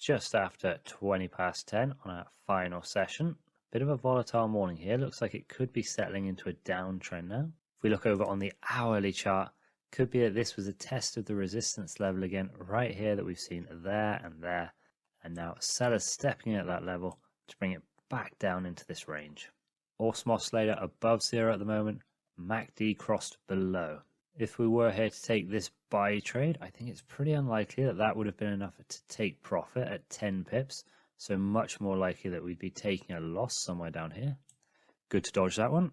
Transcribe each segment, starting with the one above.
just after 20 past 10 on our final session. Bit of a volatile morning here. Looks like it could be settling into a downtrend now. If we look over on the hourly chart, could be that this was a test of the resistance level again right here that we've seen there, and now sellers stepping at that level to bring it back down into this range. Awesome oscillator above zero at the moment, MACD crossed below. If we were here to take this buy trade, I think it's pretty unlikely that that would have been enough to take profit at 10 pips. So much more likely that we'd be taking a loss somewhere down here. Good to dodge that one.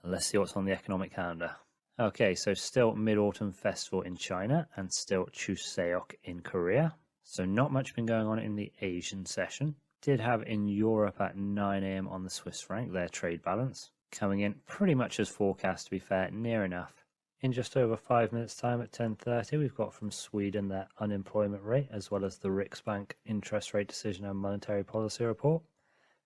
Let's see what's on the economic calendar. Okay, so still Mid-Autumn Festival in China and still Chuseok in Korea. So not much been going on in the Asian session. Did have in Europe at 9 AM on the Swiss franc, their trade balance. Coming in pretty much as forecast, to be fair, near enough. In just over 5 minutes time at 10:30, we've got from Sweden their unemployment rate, as well as the Riksbank interest rate decision and monetary policy report.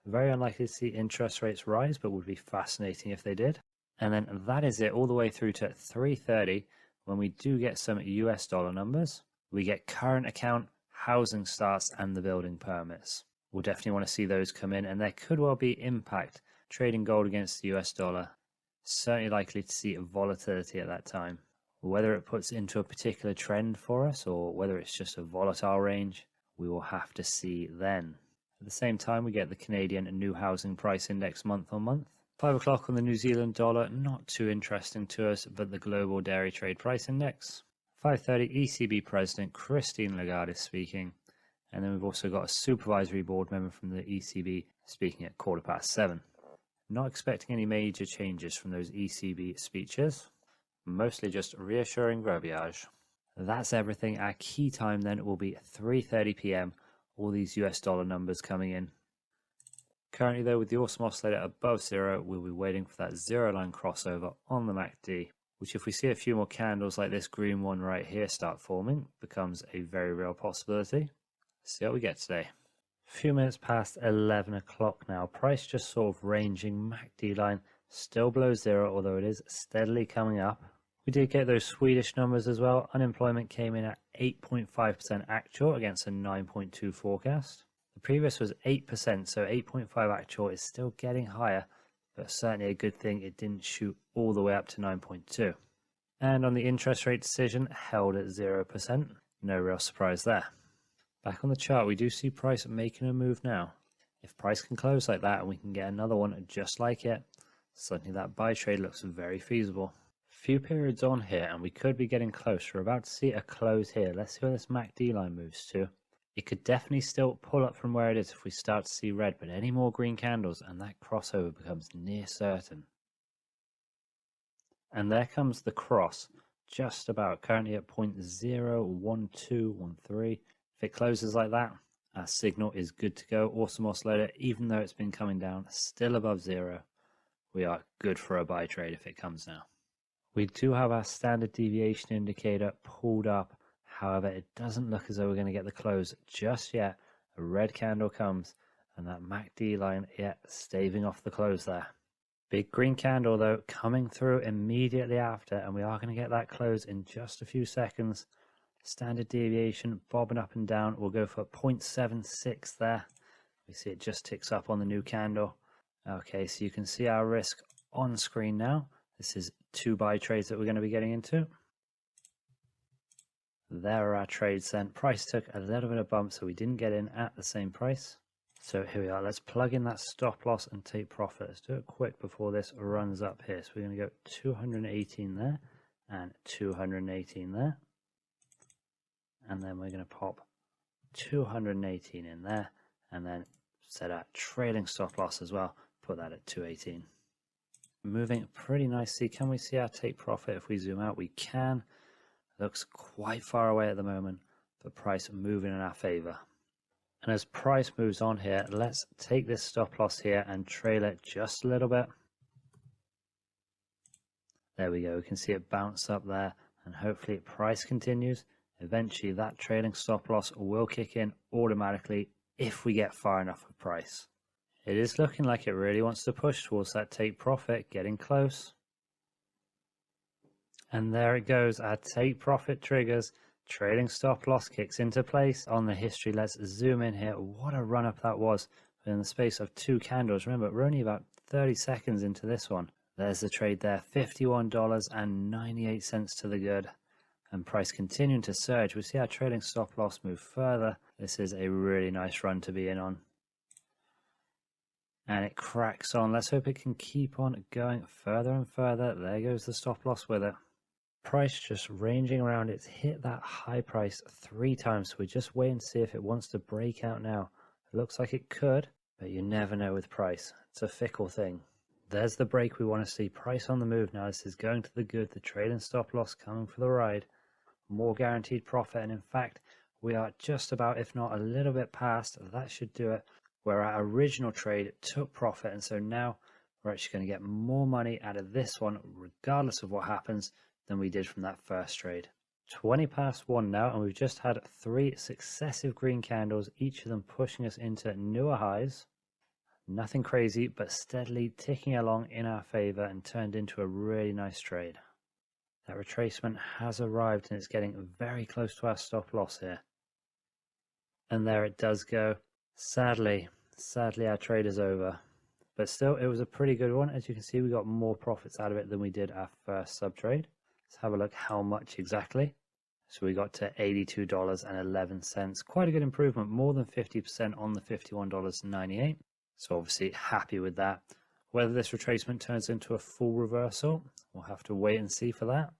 Very unlikely to see interest rates rise, but would be fascinating if they did. And then that is it all the way through to 3:30, when we do get some US dollar numbers. We get current account, housing starts, and the building permits. We'll definitely want to see those come in, and there could well be impact trading gold against the US dollar. Certainly likely to see volatility at that time. Whether it puts into a particular trend for us or whether it's just a volatile range, we will have to see then. At the same time, we get the Canadian New Housing Price Index month on month. 5 o'clock on the New Zealand dollar, not too interesting to us, but the Global Dairy Trade Price Index. 5:30, ECB President Christine Lagarde is speaking. And then we've also got a supervisory board member from the ECB speaking at 7:15. Not expecting any major changes from those ECB speeches, mostly just reassuring verbiage. That's everything. Our key time then will be 3:30 PM, all these US dollar numbers coming in. Currently though, with the Awesome oscillator above zero, we'll be waiting for that zero line crossover on the MACD, which if we see a few more candles like this green one right here start forming, becomes a very real possibility. Let's see what we get today. A few minutes past 11 o'clock now. Price just sort of ranging. MACD line still below zero, although it is steadily coming up. We did get those Swedish numbers as well. Unemployment came in at 8.5% actual against a 9.2 forecast. The previous was 8%, so 8.5 actual is still getting higher, but certainly a good thing it didn't shoot all the way up to 9.2. And on the interest rate decision, held at 0%. No real surprise there. Back on the chart, we do see price making a move now. If price can close like that and we can get another one just like it, suddenly that buy trade looks very feasible. Few periods on here and we could be getting close. We're about to see a close here. Let's see where this MACD line moves to. It could definitely still pull up from where it is if we start to see red, but any more green candles and that crossover becomes near certain. And there comes the cross, just about, currently at 0.01213. If it closes like that, our signal is good to go. Awesome oscillator, even though it's been coming down, still above zero. We are good for a buy trade if it comes now. We do have our standard deviation indicator pulled up. However, it doesn't look as though we're going to get the close just yet. A red candle comes and that MACD line, staving off the close there. Big green candle though, coming through immediately after, and we are going to get that close in just a few seconds. Standard deviation bobbing up and down. We'll go for 0.76 there. We see it just ticks up on the new candle. Okay, so you can see our risk on screen now. This is 2 buy trades that we're going to be getting into. There are our trades then. Price took a little bit of bump, so we didn't get in at the same price. So here we are. Let's plug in that stop loss and take profit. Let's do it quick before this runs up here. So we're going to go 218 there and 218 there. And then we're going to pop 218 in there and then set our trailing stop loss as well. Put that at 218. Moving pretty nicely. Can we see our take profit? If we zoom out, we can. Looks quite far away at the moment, but price moving in our favor. And as price moves on here, let's take this stop loss here and trail it just a little bit. There we go. We can see it bounce up there, and hopefully price continues. Eventually that trailing stop loss will kick in automatically if we get far enough of price. It is looking like it really wants to push towards that take profit, getting close. And there it goes, our take profit triggers Trading stop loss kicks into place on the history. Let's zoom in here. What a run up that was in the space of 2 candles. Remember, we're only about 30 seconds into this one. There's the trade there, $51.98 to the good. And price continuing to surge. We see our trading stop loss move further. This is a really nice run to be in on. And it cracks on. Let's hope it can keep on going further and further. There goes the stop loss with it. Price just ranging around. It's hit that high price 3 times. So we just wait and see if it wants to break out now. It looks like it could, but you never know with price. It's a fickle thing. There's the break we want to see. Price on the move now. This is going to the good. The trailing stop loss coming for the ride. More guaranteed profit. And in fact, we are just about, if not a little bit past, that should do it, where our original trade took profit. And so now we're actually going to get more money out of this one, regardless of what happens, than we did from that first trade. 20 past 1 now, and we've just had 3 successive green candles, each of them pushing us into newer highs. Nothing crazy, but steadily ticking along in our favor and turned into a really nice trade. That retracement has arrived and it's getting very close to our stop loss here. And there it does go. Sadly our trade is over. But still, it was a pretty good one. As you can see, we got more profits out of it than we did our first sub trade. Let's have a look how much exactly. So we got to $82.11. Quite a good improvement, more than 50% on the $51.98. So obviously happy with that. Whether this retracement turns into a full reversal, we'll have to wait and see for that.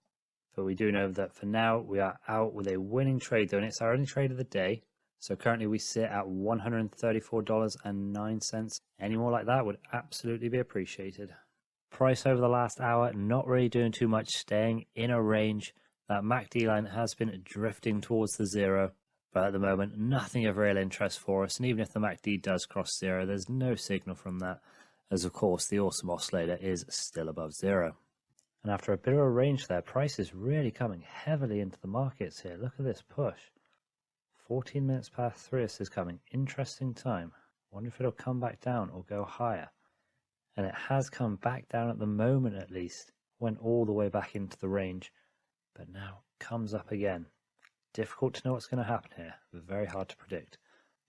But we do know that for now, we are out with a winning trade though, and it's our only trade of the day. So currently we sit at $134.09. Any more like that would absolutely be appreciated. Price over the last hour, not really doing too much, staying in a range. That MACD line has been drifting towards the 0, but at the moment, nothing of real interest for us. And even if the MACD does cross 0, there's no signal from that, as of course the Awesome oscillator is still above 0. And after a bit of a range there, price is really coming heavily into the markets here. Look at this push. 14 minutes past 3, this is coming. Interesting time. Wonder if it'll come back down or go higher. And it has come back down at the moment at least. Went all the way back into the range. But now comes up again. Difficult to know what's going to happen here. Very hard to predict.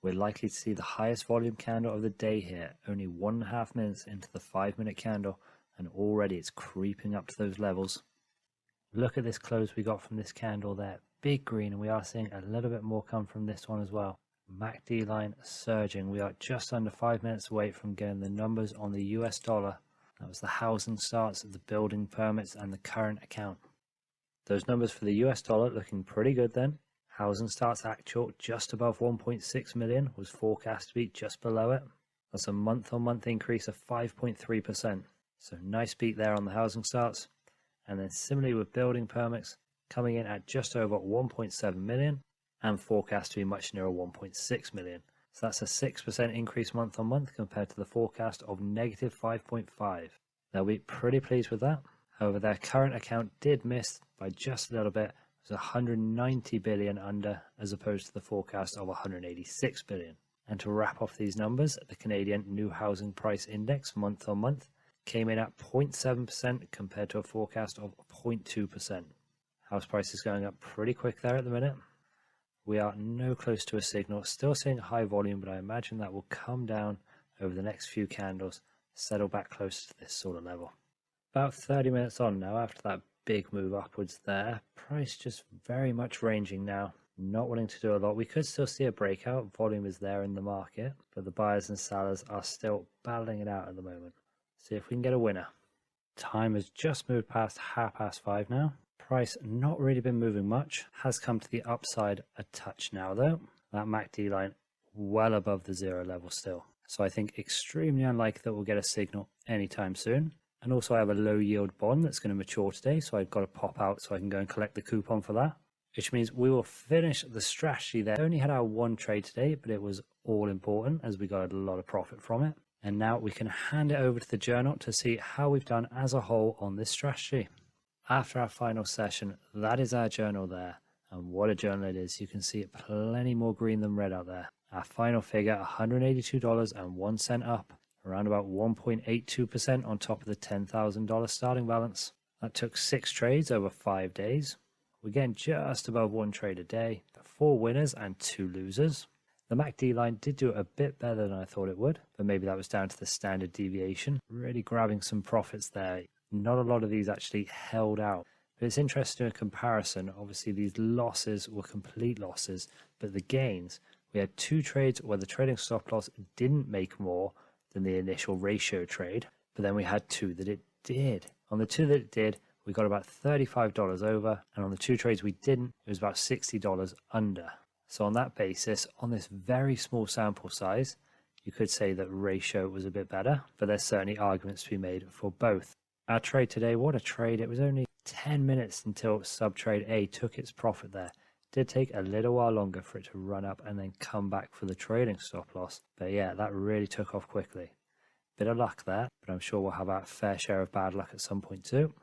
We're likely to see the highest volume candle of the day here. Only 1.5 minutes into the 5-minute candle. And already it's creeping up to those levels. Look at this close we got from this candle there. Big green, and we are seeing a little bit more come from this one as well. MACD line surging. We are just under 5 minutes away from getting the numbers on the US dollar. That was the housing starts, the building permits, and the current account. Those numbers for the US dollar looking pretty good then. Housing starts actual just above 1.6 million, was forecast to be just below it. That's a month-on-month increase of 5.3%. So nice beat there on the housing starts. And then similarly with building permits, coming in at just over 1.7 million and forecast to be much nearer 1.6 million. So that's a 6% increase month on month compared to the forecast of negative 5.5. They'll be pretty pleased with that. However, their current account did miss by just a little bit. It was 190 billion under as opposed to the forecast of 186 billion. And to wrap off these numbers, the Canadian New Housing Price Index month on month came in at 0.7% compared to a forecast of 0.2%. House prices going up pretty quick there at the minute. We are no close to a signal, still seeing high volume, but I imagine that will come down over the next few candles, settle back close to this sort of level. About 30 minutes on now after that big move upwards there, price just very much ranging now, not wanting to do a lot. We could still see a breakout, volume is there in the market, but the buyers and sellers are still battling it out at the moment. See if we can get a winner. Time has just moved past 5:30 now. Price not really been moving much, has come to the upside a touch now though. That MACD line well above the 0 level still. So I think extremely unlikely that we'll get a signal anytime soon. And also I have a low yield bond that's going to mature today, so I've got to pop out so I can go and collect the coupon for that. Which means we will finish the strategy there. Only had our one trade today, but it was all important as we got a lot of profit from it. And now we can hand it over to the journal to see how we've done as a whole on this strategy. After our final session, that is our journal there. And what a journal it is. You can see plenty more green than red out there. Our final figure, $182.01 up, around about 1.82% on top of the $10,000 starting balance. That took 6 trades over 5 days. We're getting just above 1 trade a day, 4 winners and 2 losers. The MACD line did do a bit better than I thought it would, but maybe that was down to the standard deviation. Really grabbing some profits there. Not a lot of these actually held out. But it's interesting in comparison. Obviously, these losses were complete losses, but the gains, we had 2 trades where the trading stop loss didn't make more than the initial ratio trade, but then we had 2 that it did. On the 2 that it did, we got about $35 over, and on the 2 trades we didn't, it was about $60 under. So on that basis, on this very small sample size, you could say that ratio was a bit better, but there's certainly arguments to be made for both. Our trade today, what a trade. It was only 10 minutes until sub-trade A took its profit there. It did take a little while longer for it to run up and then come back for the trading stop loss. But yeah, that really took off quickly. Bit of luck there, but I'm sure we'll have our fair share of bad luck at some point too.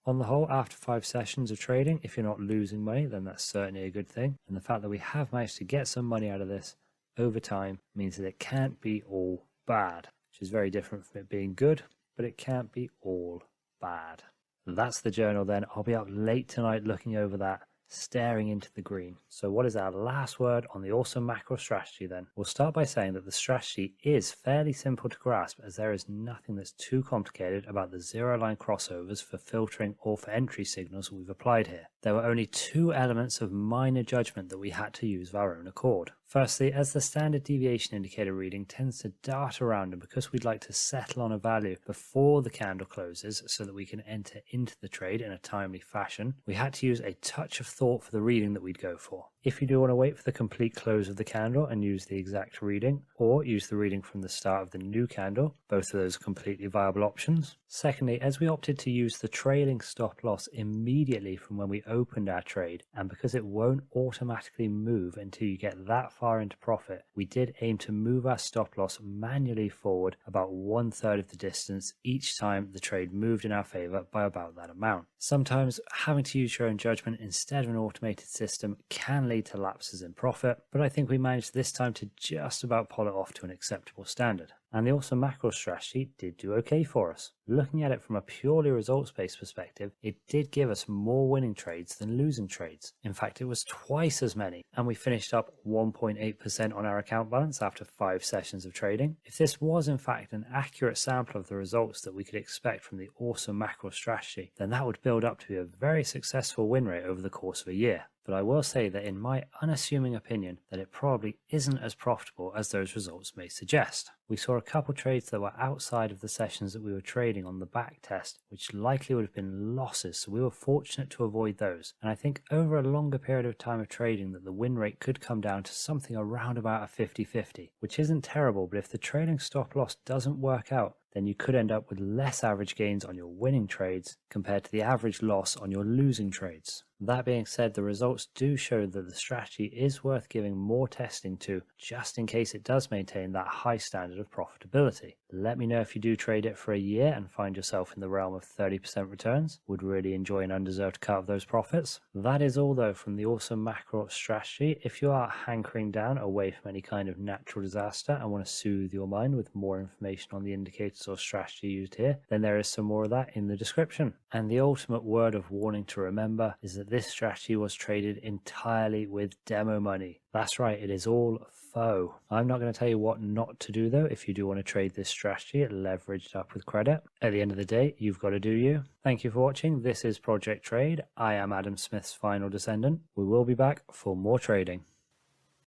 On the whole, after 5 sessions of trading, if you're not losing money, then that's certainly a good thing. And the fact that we have managed to get some money out of this over time means that it can't be all bad, which is very different from it being good, but it can't be all bad. That's the journal then. I'll be up late tonight looking over that, staring into the green. So what is our last word on the Awesome Mackerel strategy then? We'll start by saying that the strategy is fairly simple to grasp, as there is nothing that's too complicated about the zero line crossovers for filtering or for entry signals we've applied here. There were only 2 elements of minor judgment that we had to use of our own accord. Firstly, as the standard deviation indicator reading tends to dart around, and because we'd like to settle on a value before the candle closes so that we can enter into the trade in a timely fashion, we had to use a touch of thought for the reading that we'd go for. If you do want to wait for the complete close of the candle and use the exact reading, or use the reading from the start of the new candle, both of those are completely viable options. Secondly, as we opted to use the trailing stop loss immediately from when we opened our trade, and because it won't automatically move until you get that far into profit, we did aim to move our stop loss manually forward about 1/3 of the distance each time the trade moved in our favor by about that amount. Sometimes having to use your own judgment instead of an automated system can lead to lapses in profit, but I think we managed this time to just about pull it off to an acceptable standard. And the Awesome Mackerel strategy did do okay for us. Looking at it from a purely results-based perspective, it did give us more winning trades than losing trades. In fact, it was twice as many, and we finished up 1.8% on our account balance after 5 sessions of trading. If this was in fact an accurate sample of the results that we could expect from the Awesome Mackerel strategy, then that would build up to be a very successful win rate over the course of a year. But I will say that in my unassuming opinion that it probably isn't as profitable as those results may suggest. We saw a couple trades that were outside of the sessions that we were trading on the back test, which likely would have been losses, so we were fortunate to avoid those. And I think over a longer period of time of trading that the win rate could come down to something around about a 50-50, which isn't terrible, but if the trailing stop loss doesn't work out, then you could end up with less average gains on your winning trades compared to the average loss on your losing trades. That being said, the results do show that the strategy is worth giving more testing to, just in case it does maintain that high standard of profitability. Let me know if you do trade it for a year and find yourself in the realm of 30% returns. Would really enjoy an undeserved cut of those profits. That is all though from the Awesome Mackerel strategy. If you are hankering down away from any kind of natural disaster and want to soothe your mind with more information on the indicators or strategy used here, then there is some more of that in the description. And the ultimate word of warning to remember is that this strategy was traded entirely with demo money. That's right, it is all faux. I'm not going to tell you what not to do though if you do want to trade this strategy leveraged up with credit. At the end of the day, you've got to do you. Thank you for watching. This is Project Trade. I am Adam Smith's final descendant. We will be back for more trading.